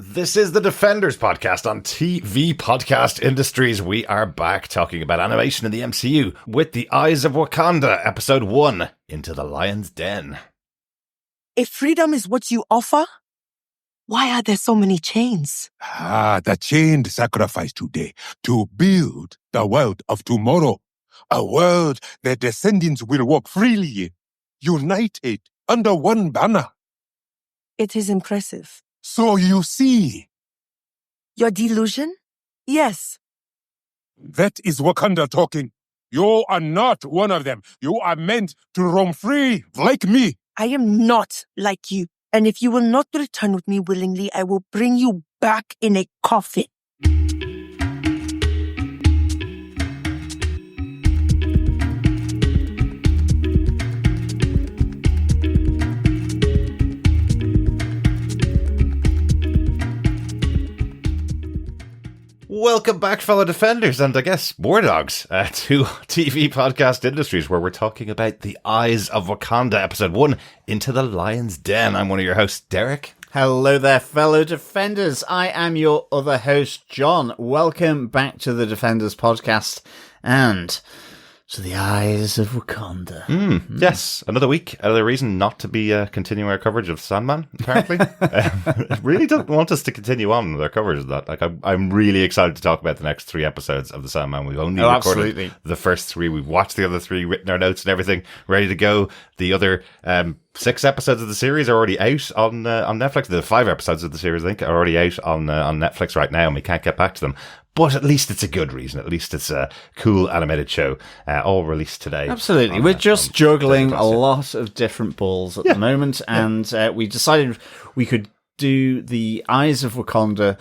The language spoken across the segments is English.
This is the Defenders podcast on TV Podcast Industries. We are back talking about animation in the MCU with the Eyes of Wakanda, episode 1, Into the Lion's Den. If freedom is what you offer, why are there so many chains? The chained sacrifice today to build the world of tomorrow. A world their descendants will walk freely, united under one banner. It is impressive. So you see. Your delusion? Yes. That is Wakanda talking. You are not one of them. You are meant to roam free, like me. I am not like you. And if you will not return with me willingly, I will bring you back in a coffin. Welcome back, fellow Defenders, and I guess War Dogs, to TV Podcast Industries, where we're talking about the Eyes of Wakanda, episode 1, Into the Lion's Den. I'm one of your hosts, Derek. Hello there, fellow Defenders. I am your other host, John. Welcome back to the Defenders podcast and to the Eyes of Wakanda. Yes, another week, another reason not to be continuing our coverage of Sandman, apparently. Really don't want us to continue on with our coverage of that. Like, I'm really excited to talk about the next 3 episodes of the Sandman. We've only recorded the first 3. We've watched the other 3, written our notes and everything, ready to go. The other 6 episodes of the series are already out on Netflix. The 5 episodes of the series, I think, are already out on Netflix right now, and we can't get back to them. But at least it's a good reason. At least it's a cool animated show, all released today. Absolutely. We're just juggling a lot of different balls at the moment, and we decided we could do the Eyes of Wakanda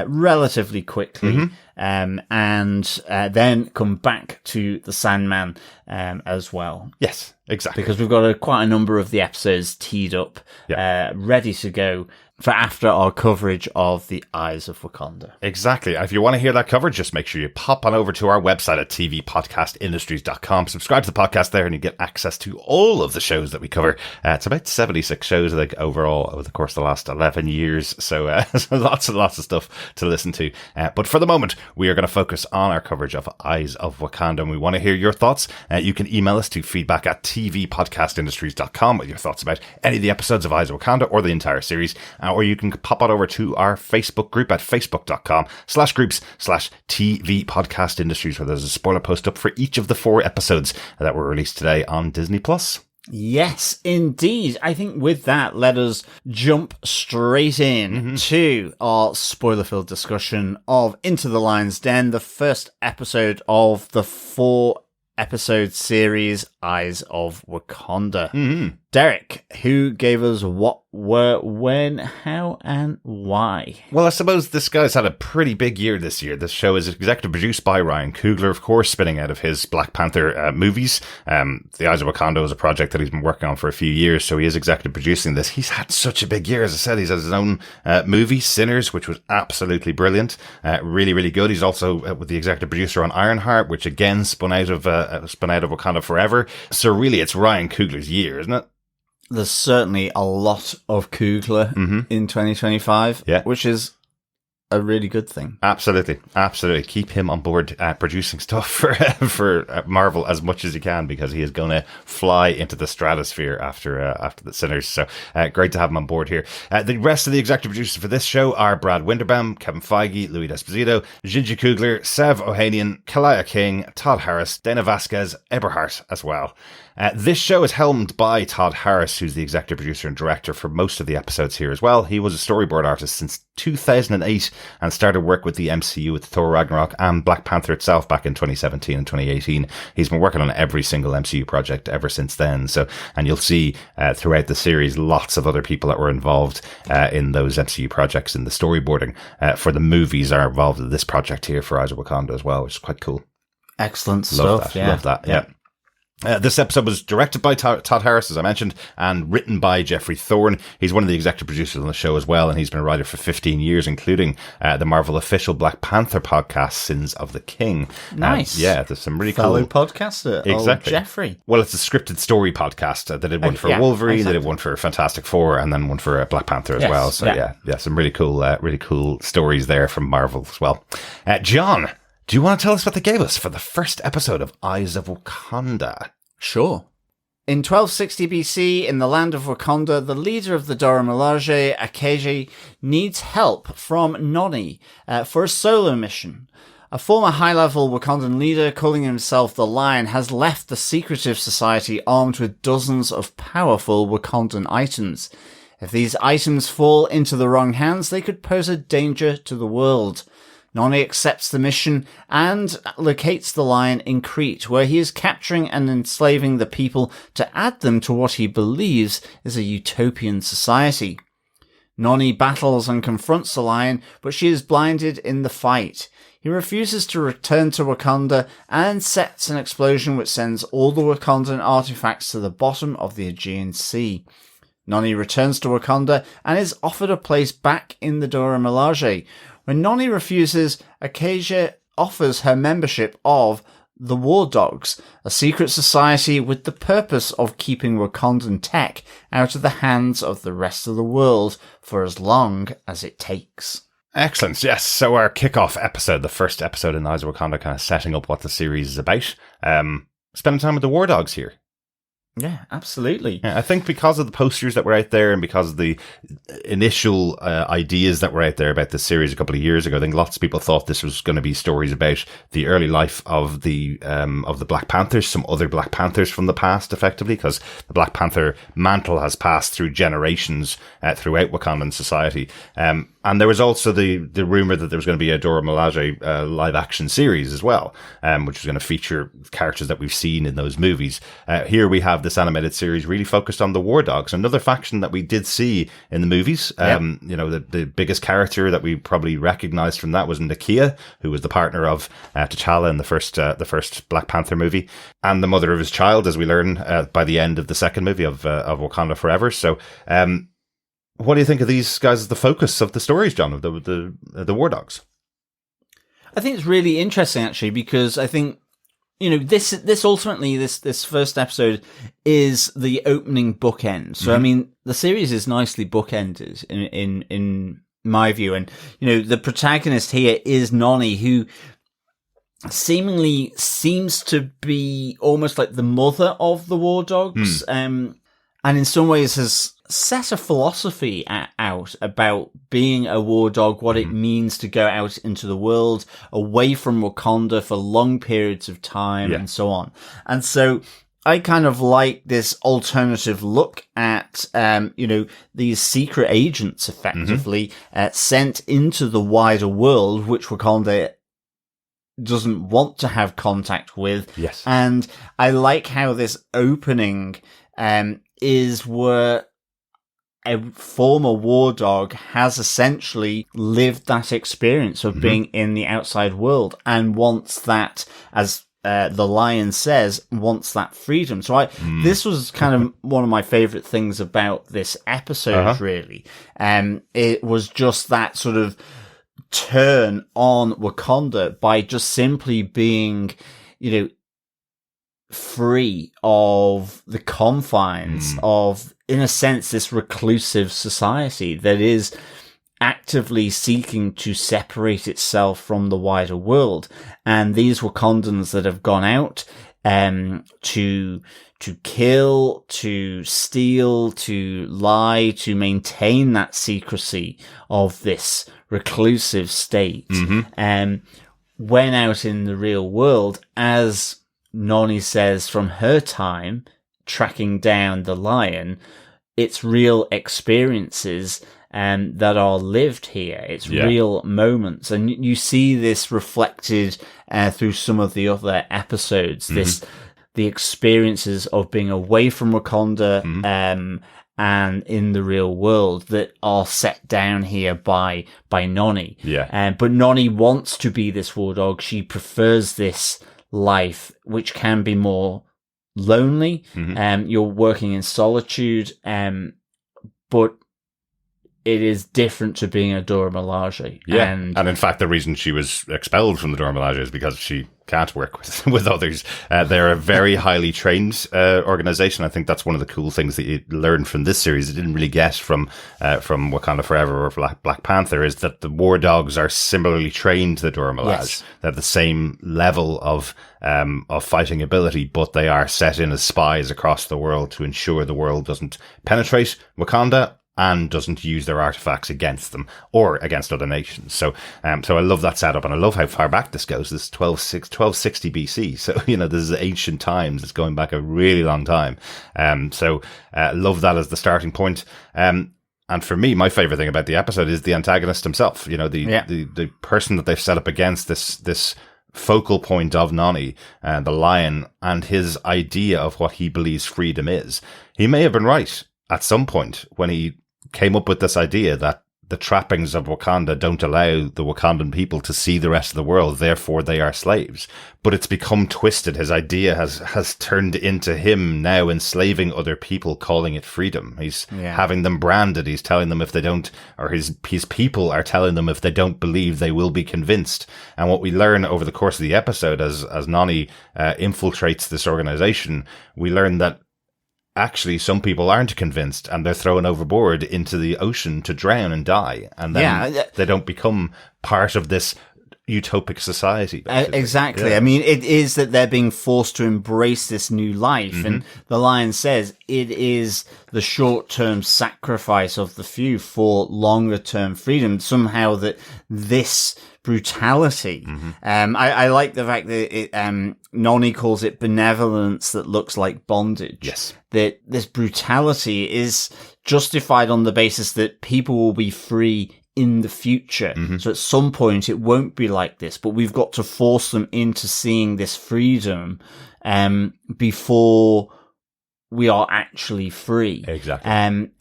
relatively quickly, and then come back to the Sandman as well. Yes, exactly. Because we've got quite a number of the episodes teed up, ready to go for after our coverage of the Eyes of Wakanda. Exactly. If you want to hear that coverage, just make sure you pop on over to our website at tvpodcastindustries.com. Subscribe to the podcast there and you get access to all of the shows that we cover. It's about 76 shows, I think, overall over the course of the last 11 years. So, lots and lots of stuff to listen to. But for the moment, we are going to focus on our coverage of Eyes of Wakanda, and we want to hear your thoughts. You can email us to feedback at tvpodcastindustries.com with your thoughts about any of the episodes of Eyes of Wakanda or the entire series. Or you can pop on over to our Facebook group at facebook.com/groups/TV Podcast Industries, where there's a spoiler post up for each of the 4 episodes that were released today on Disney+. Yes, indeed. I think with that, let us jump straight in to our spoiler-filled discussion of Into the Lion's Den, the first episode of the 4-episode series Eyes of Wakanda. Derek, who gave us what, where, when, how, and why? Well, I suppose this guy's had a pretty big year this year. This show is executive produced by Ryan Coogler, of course, spinning out of his Black Panther movies. The Eyes of Wakanda is a project that he's been working on for a few years, so he is executive producing this. He's had such a big year, as I said. He's had his own movie, Sinners, which was absolutely brilliant. Really, really good. He's also with the executive producer on Ironheart, which again spun out of Wakanda Forever. So really, it's Ryan Coogler's year, isn't it? There's certainly a lot of Coogler in 2025, which is a really good thing. Absolutely. Keep him on board producing stuff for Marvel as much as you can, because he is going to fly into the stratosphere after the Sinners. So great to have him on board here. The rest of the executive producers for this show are Brad Winderbaum, Kevin Feige, Louis D'Esposito, Shinji Coogler, Sev Ohanian, Kalaya King, Todd Harris, Dana Vasquez, Eberhardt as well. This show is helmed by Todd Harris, who's the executive producer and director for most of the episodes here as well. He was a storyboard artist since 2008 and started work with the MCU with Thor Ragnarok and Black Panther itself back in 2017 and 2018. He's been working on every single MCU project ever since then. So, and you'll see throughout the series lots of other people that were involved in those MCU projects, in the storyboarding for the movies, are involved in this project here for Eyes of Wakanda as well, which is quite cool. Excellent Love stuff. that. Love that. Yeah. This episode was directed by Todd Harris, as I mentioned, and written by Geoffrey Thorne. He's one of the executive producers on the show as well, and he's been a writer for 15 years, including the Marvel official Black Panther podcast, Sins of the King. Nice. Yeah, there's some really Fellow cool... podcaster, Exactly. Geoffrey. Well, it's a scripted story podcast. They did one for Wolverine, They did one for Fantastic Four, and then one for Black Panther as well. So yeah, some really cool stories there from Marvel as well. John, do you want to tell us what they gave us for the first episode of Eyes of Wakanda? Sure. In 1260 BC, in the land of Wakanda, the leader of the Dora Milaje, Akeje, needs help from Noni for a solo mission. A former high-level Wakandan leader, calling himself the Lion, has left the secretive society armed with dozens of powerful Wakandan items. If these items fall into the wrong hands, they could pose a danger to the world. Noni accepts the mission and locates the Lion in Crete, where he is capturing and enslaving the people to add them to what he believes is a utopian society. Noni battles and confronts the Lion, but she is blinded in the fight. He refuses to return to Wakanda and sets an explosion which sends all the Wakandan artifacts to the bottom of the Aegean Sea. Noni returns to Wakanda and is offered a place back in the Dora Milaje. When Noni refuses, Akeje offers her membership of the War Dogs, a secret society with the purpose of keeping Wakandan tech out of the hands of the rest of the world for as long as it takes. Excellent. Yes. So our kickoff episode, the first episode in Eyes of Wakanda, kind of setting up what the series is about. Spending time with the War Dogs here. Yeah, absolutely. Yeah, I think because of the posters that were out there and because of the initial ideas that were out there about this series a couple of years ago, I think lots of people thought this was going to be stories about the early life of the Black Panthers, some other Black Panthers from the past, effectively, because the Black Panther mantle has passed through generations throughout Wakandan society. And there was also the rumor that there was going to be a Dora Milaje live action series as well, which was going to feature characters that we've seen in those movies. Here we have this animated series really focused on the War Dogs, another faction that we did see in the movies. You know, the biggest character that we probably recognized from that was Nakia, who was the partner of T'Challa in the first Black Panther movie, and the mother of his child, as we learn by the end of the second movie of Wakanda Forever. So, what do you think of these guys as the focus of the stories, John, of the War Dogs? I think it's really interesting, actually, because I think, you know, this ultimately, this first episode is the opening bookend. So, I mean, the series is nicely bookended in my view. And, you know, the protagonist here is Noni, who seemingly seems to be almost like the mother of the War Dogs. And in some ways has set a philosophy out about being a war dog, what it means to go out into the world, away from Wakanda for long periods of time, and so on. And so I kind of like this alternative look at, you know, these secret agents effectively sent into the wider world, which Wakanda doesn't want to have contact with. Yes. And I like how this opening is where a former war dog has essentially lived that experience of being in the outside world and wants that, as the Lion says, wants that freedom. So this was kind of one of my favorite things about this episode, really. It was just that sort of turn on Wakanda by just simply being, you know, free of the confines of, in a sense, this reclusive society that is actively seeking to separate itself from the wider world. And these Wakandans that have gone out to kill, to steal, to lie, to maintain that secrecy of this reclusive state, went out in the real world, as Noni says from her time tracking down the Lion, it's real experiences that are lived here. It's real moments. And you see this reflected through some of the other episodes, the experiences of being away from Wakanda and in the real world that are set down here by Noni. But Noni wants to be this war dog. She prefers this life, which can be more lonely. You're working in solitude, but it is different to being a Dora Milaje. Yeah, and in fact, the reason she was expelled from the Dora Milaje is because she can't work with others. They're a very highly trained organization. I think that's one of the cool things that you learn from this series. It didn't really get from Wakanda Forever or Black Panther, is that the war dogs are similarly trained to the Dora Milaje. Yes. They have the same level of fighting ability, but they are set in as spies across the world to ensure the world doesn't penetrate Wakanda and doesn't use their artifacts against them or against other nations. So I love that setup, and I love how far back this goes. This is 1260 BC. So, this is ancient times. It's going back a really long time. Love that as the starting point. And for me, my favorite thing about the episode is the antagonist himself. The person that they've set up against this focal point of Noni, the lion, and his idea of what he believes freedom is. He may have been right at some point when he came up with this idea that the trappings of Wakanda don't allow the Wakandan people to see the rest of the world, therefore they are slaves. But it's become twisted. His idea has turned into him now enslaving other people, calling it freedom. He's having them branded. He's telling them if they don't, or his people are telling them if they don't believe, they will be convinced. And what we learn over the course of the episode as Noni infiltrates this organization, we learn that actually some people aren't convinced and they're thrown overboard into the ocean to drown and die. And then they don't become part of this utopic society. Exactly. Yeah. I mean, it is that they're being forced to embrace this new life. And the lion says it is the short-term sacrifice of the few for longer-term freedom. Somehow that this brutality, I like the fact that Noni calls it benevolence that looks like bondage. Yes. That this brutality is justified on the basis that people will be free in the future. So at some point it won't be like this, but we've got to force them into seeing this freedom before we are actually free. Exactly.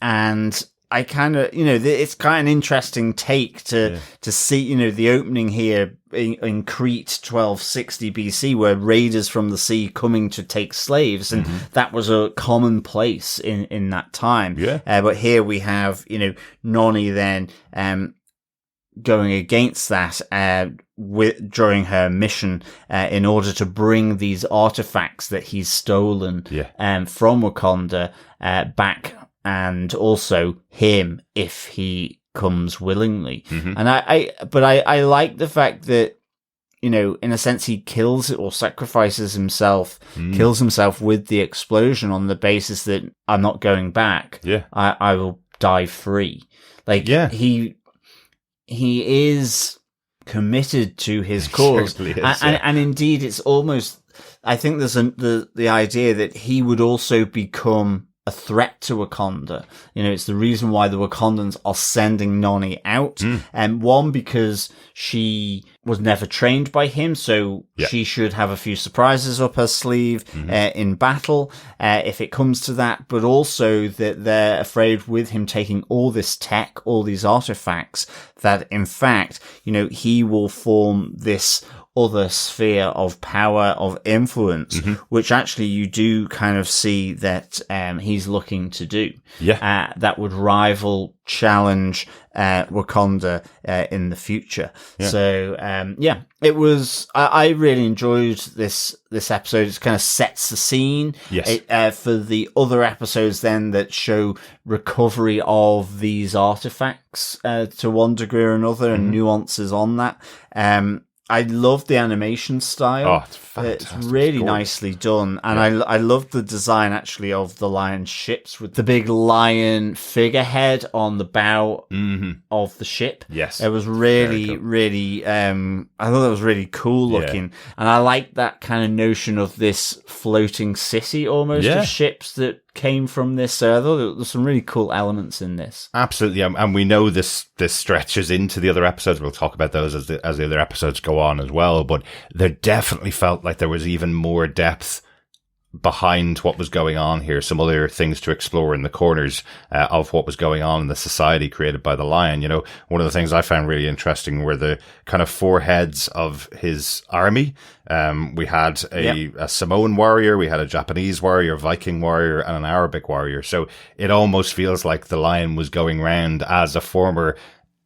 And I kind of, it's kind of an interesting take to see, the opening here in Crete 1260 BC, where raiders from the sea coming to take slaves. And that was a commonplace in that time. Yeah. But here we have, Noni then, going against that, during her mission, in order to bring these artifacts that he's stolen, from Wakanda, back, and also him if he comes willingly. And I like the fact that, in a sense he kills it or sacrifices himself, kills himself with the explosion on the basis that I'm not going back. Yeah. I will die free. He is committed to his cause. Certainly is, and indeed it's almost, I think there's the idea that he would also become a threat to Wakanda. It's the reason why the Wakandans are sending Noni out. And one, because she was never trained by him, so she should have a few surprises up her sleeve in battle, if it comes to that. But also that they're afraid with him taking all this tech, all these artifacts, that in fact, he will form this other sphere of power, of influence, which actually you do kind of see that he's looking to do. Yeah. That would rival, challenge Wakanda in the future. Yeah. So, it was, I really enjoyed this episode. It kind of sets the scene. Yes. For the other episodes then that show recovery of these artifacts to one degree or another, and nuances on that. I love the animation style. Oh, it's fantastic. It's really nicely done. And I love the design, actually, of the lion ships with the big lion figurehead on the bow of the ship. Yes. It was really, cool. Really, I thought it was really cool looking. And I like that kind of notion of this floating city almost of ships that came from this. So I thought there was some really cool elements in this. Absolutely. And we know this stretches into the other episodes. We'll talk about those as the other episodes go on as well. But there definitely felt like there was even more depth behind what was going on here, some other things to explore in the corners of what was going on in the society created by the lion. You know, one of the things I found really interesting were the kind of four heads of his army. We had a Samoan warrior, we had a Japanese warrior, Viking warrior, and an Arabic warrior. So it almost feels like the lion was going round as a former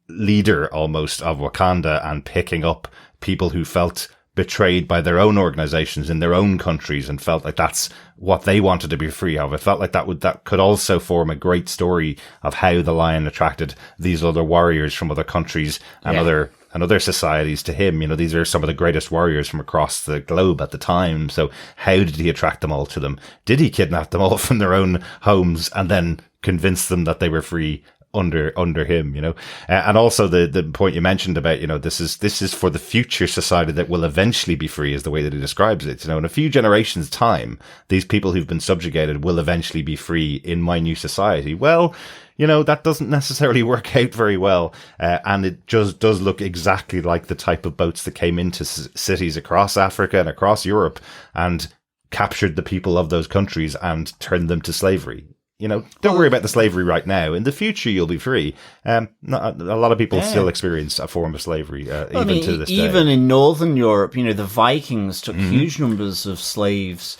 leader almost of Wakanda and picking up people who felt betrayed by their own organizations in their own countries and felt like that's what they wanted to be free of. It felt like that could also form a great story of how the lion attracted these other warriors from other countries and other societies to him. You know, these are some of the greatest warriors from across the globe at the time. So how did he attract them all to them? Did he kidnap them all from their own homes and then convince them that they were free under him, you know? And also the point you mentioned about, you know, this is for the future society that will eventually be free, is the way that he describes it. You know, in a few generations time, these people who've been subjugated will eventually be free in my new society. Well, you know, that doesn't necessarily work out very well. And it just does look exactly like the type of boats that came into cities across Africa and across Europe and captured the people of those countries and turned them to slavery. You know, don't worry about the slavery right now. In the future, you'll be free. A lot of people still experience a form of slavery, to this day. Even in Northern Europe, you know, the Vikings took huge numbers of slaves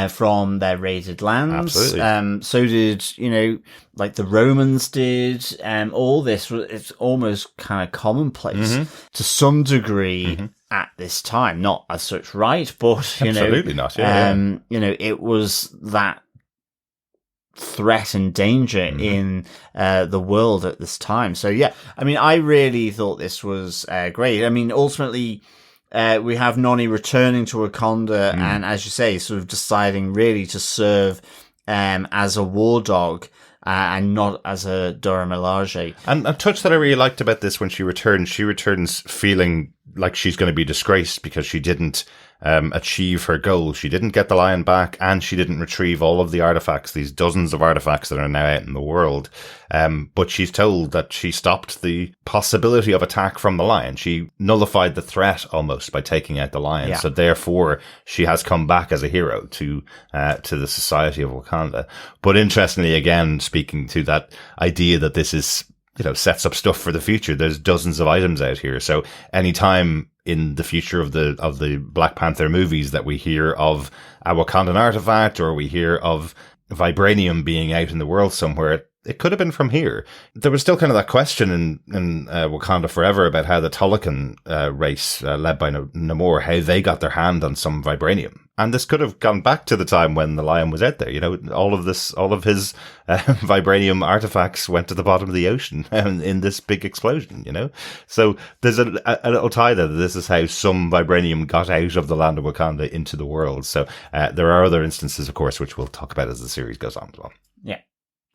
from their raided lands. Absolutely. So did, you know, like the Romans did. All this, it's almost kind of commonplace to some degree at this time. Not as such right, but, you know. Absolutely not, you know, it was that threat and danger in the world at this time. So yeah, I mean, I really thought this was great. I mean, ultimately, we have Noni returning to Wakanda and, as you say, sort of deciding really to serve as a war dog and not as a Dora Milaje. And a touch that I really liked about this, when she returns feeling like she's going to be disgraced because she didn't achieve her goal. She didn't get the lion back, and she didn't retrieve all of the artifacts, these dozens of artifacts that are now out in the world. But she's told that she stopped the possibility of attack from the lion. She nullified the threat almost by taking out the lion. Yeah. So therefore, she has come back as a hero to the society of Wakanda. But interestingly, again, speaking to that idea that this is, you know, sets up stuff for the future. There's dozens of items out here. So anytime in the future of the Black Panther movies that we hear of a Wakandan artifact, or we hear of vibranium being out in the world somewhere, it could have been from here. There was still kind of that question in Wakanda Forever about how the Tolakan race, led by Namor, how they got their hand on some vibranium. And this could have gone back to the time when the lion was out there. You know, all of his vibranium artifacts went to the bottom of the ocean in this big explosion, you know? So there's a little tie there. This is how some vibranium got out of the land of Wakanda into the world. So there are other instances, of course, which we'll talk about as the series goes on as well. Yeah,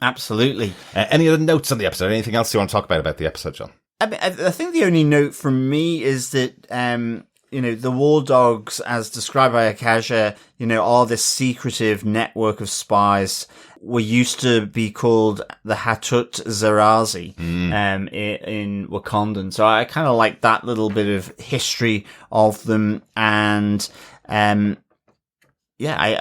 absolutely. Any other notes on the episode? Anything else you want to talk about the episode, John? I think the only note from me is that, you know, the war dogs, as described by Akeje, you know, are this secretive network of spies. Were used to be called the Hatut Zerazi in Wakandan. So I kind of like that little bit of history of them. And I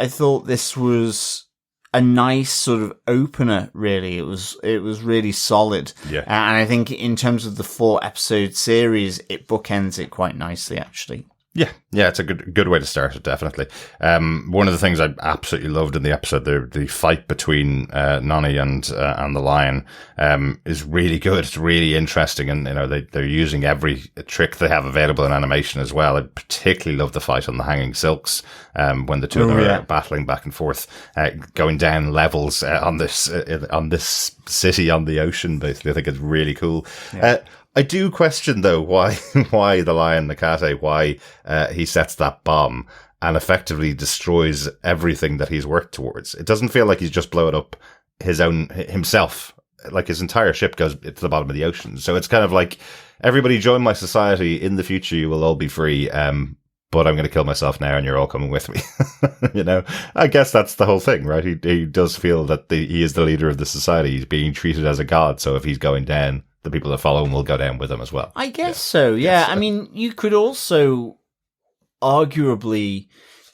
thought this was a nice sort of opener, really. It was really solid. Yeah. And I think in terms of the 4-episode series, it bookends it quite nicely, actually. Yeah, it's a good way to start it, definitely. One of the things I absolutely loved in the episode, the fight between Noni and the lion, is really good. It's really interesting, and you know they're using every trick they have available in animation as well. I particularly love the fight on the hanging silks when the two of them are battling back and forth, going down levels on this city on the ocean. Basically, I think it's really cool. Yeah. I do question, though, why the lion, Akeje, why he sets that bomb and effectively destroys everything that he's worked towards. It doesn't feel like he's just blowing up himself. Like his entire ship goes to the bottom of the ocean. So it's kind of like, everybody join my society. In the future, you will all be free. But I'm going to kill myself now and you're all coming with me. You know, I guess that's the whole thing, right? He does feel that he is the leader of the society. He's being treated as a god. So if he's going down, the people that follow him will go down with him as well. I guess so, yeah. I mean, you could also arguably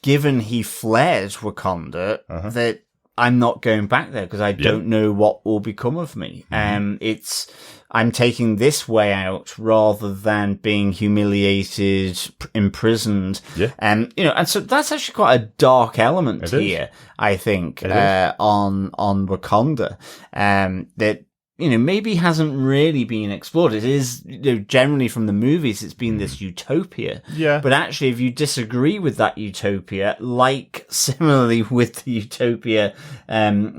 given he fled Wakanda, that I'm not going back there because I don't know what will become of me. I'm taking this way out rather than being humiliated, imprisoned. And so that's actually quite a dark element here, I think, on Wakanda, that, maybe hasn't really been explored. It is, generally from the movies, it's been this utopia. Yeah. But actually, if you disagree with that utopia, like similarly with the utopia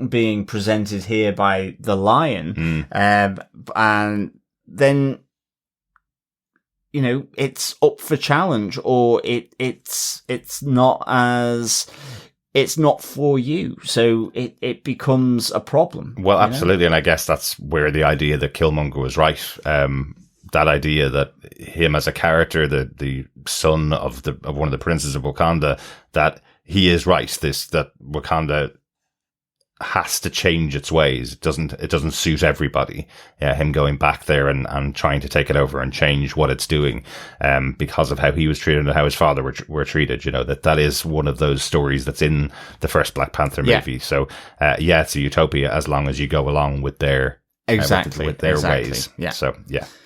being presented here by the lion, and then, it's up for challenge, or it's not as... It's not for you, so it becomes a problem. Well, absolutely, and I guess that's where the idea that Killmonger was right. That idea that him as a character, the son of one of the princes of Wakanda, that he is right. That Wakanda has to change its ways. It doesn't suit everybody. Him going back there and trying to take it over and change what it's doing, because of how he was treated and how his father were treated. That is one of those stories that's in the first Black Panther movie. So, it's a utopia as long as you go along with their with their ways. Yeah. So,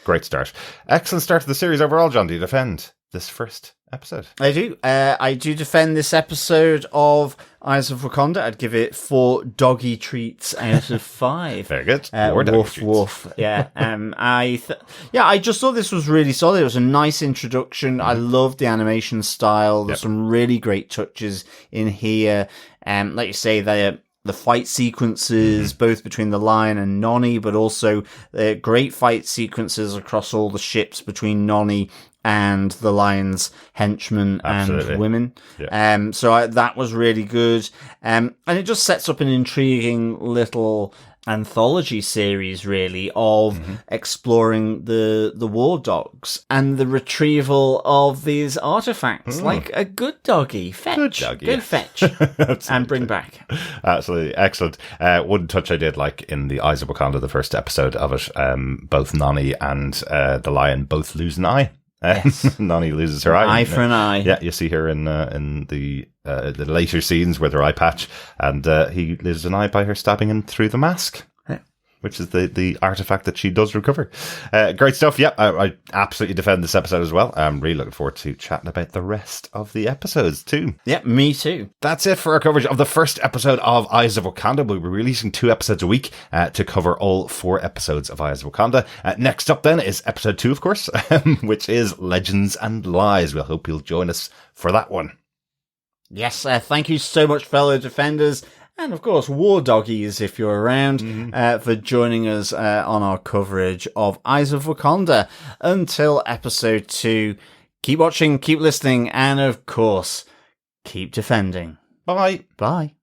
great start. Excellent start to the series overall, John. Do you defend this first episode? I do. I do defend this episode of Eyes of Wakanda. I'd give it 4 doggy treats out of 5. Very good. Woof. Yeah. I just thought this was really solid. It was a nice introduction. I loved the animation style. There's some really great touches in here. Like you say, the fight sequences, both between the Lion and Noni, but also great fight sequences across all the ships between Noni and the Lion's henchmen and women. Yeah. So that was really good. And it just sets up an intriguing little anthology series, really, of exploring the war dogs and the retrieval of these artifacts, like a good doggy. Fetch. Good doggy. Go fetch. And bring back. Absolutely. Excellent. One touch I did like in the Eyes of Wakanda, the first episode of it, both Noni and the Lion both lose an eye. Yes. Noni loses her eye. Eye for an eye. Yeah, you see her in the later scenes with her eye patch, and he loses an eye by her stabbing him through the mask, which is the artifact that she does recover. Great stuff. Yeah, I absolutely defend this episode as well. I'm really looking forward to chatting about the rest of the episodes too. Yeah, me too. That's it for our coverage of the first episode of Eyes of Wakanda. We'll be releasing 2 episodes a week to cover all 4 episodes of Eyes of Wakanda. Next up then is episode 2, of course, which is Legends and Lies. We'll hope you'll join us for that one. Yes, thank you so much, fellow defenders. And of course, War Doggies, if you're around, for joining us on our coverage of Eyes of Wakanda. Until episode 2, keep watching, keep listening, and of course, keep defending. Bye. Bye.